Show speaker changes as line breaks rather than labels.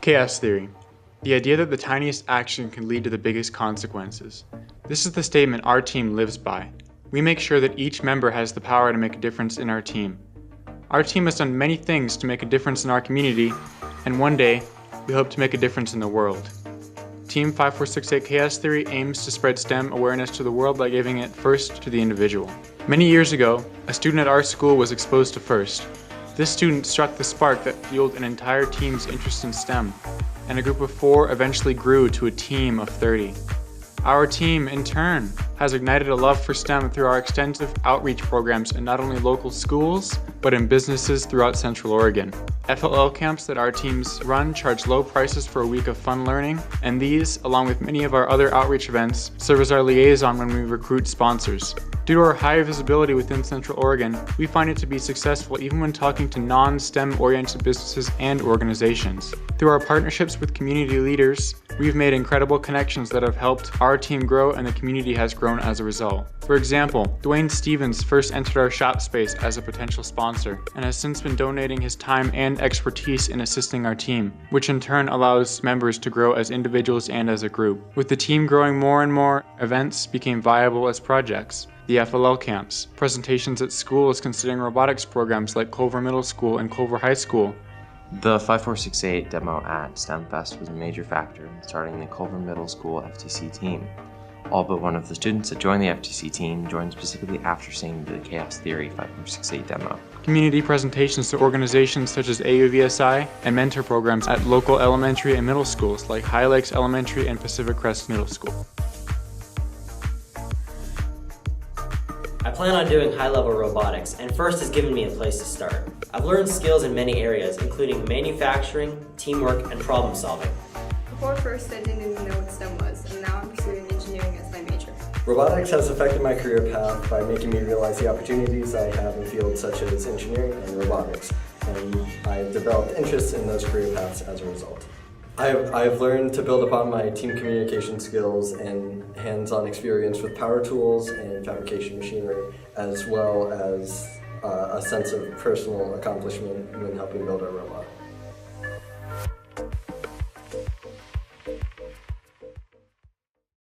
Chaos theory. The idea that the tiniest action can lead to the biggest consequences. This is the statement our team lives by. We make sure that each member has the power to make a difference in our team. Our team has done many things to make a difference in our community, and one day, we hope to make a difference in the world. Team 5468 Chaos Theory aims to spread STEM awareness to the world by giving it first to the individual. Many years ago, a student at our school was exposed to FIRST. This student struck the spark that fueled an entire team's interest in STEM, and a group of 4 eventually grew to a team of 30. Our team, in turn, has ignited a love for STEM through our extensive outreach programs in not only local schools, but in businesses throughout Central Oregon. FLL camps that our teams run charge low prices for a week of fun learning, and these, along with many of our other outreach events, serve as our liaison when we recruit sponsors. Due to our high visibility within Central Oregon, we find it to be successful even when talking to non-STEM oriented businesses and organizations. Through our partnerships with community leaders, we've made incredible connections that have helped our team grow, and the community has grown as a result. For example, Duane Stevens first entered our shop space as a potential sponsor and has since been donating his time and expertise in assisting our team, which in turn allows members to grow as individuals and as a group. With the team growing more and more, events became viable as projects. The FLL camps, presentations at schools considering robotics programs like Culver Middle School and Culver High School.
The 5468 demo at STEMfest was a major factor in starting the Culver Middle School FTC team. All but one of the students that joined the FTC team joined specifically after seeing the Chaos Theory 5468 demo.
Community presentations to organizations such as AUVSI and mentor programs at local elementary and middle schools like High Lakes Elementary and Pacific Crest Middle School.
I plan on doing high-level robotics, and FIRST has given me a place to start. I've learned skills in many areas, including manufacturing, teamwork, and problem solving.
Before FIRST, I didn't even know what STEM was, and now I'm pursuing engineering as my major.
Robotics has affected my career path by making me realize the opportunities I have in fields such as engineering and robotics, and I've developed interests in those career paths as a result. I've learned to build upon my team communication skills and hands-on experience with power tools and fabrication machinery, as well as a sense of personal accomplishment when helping build our robot.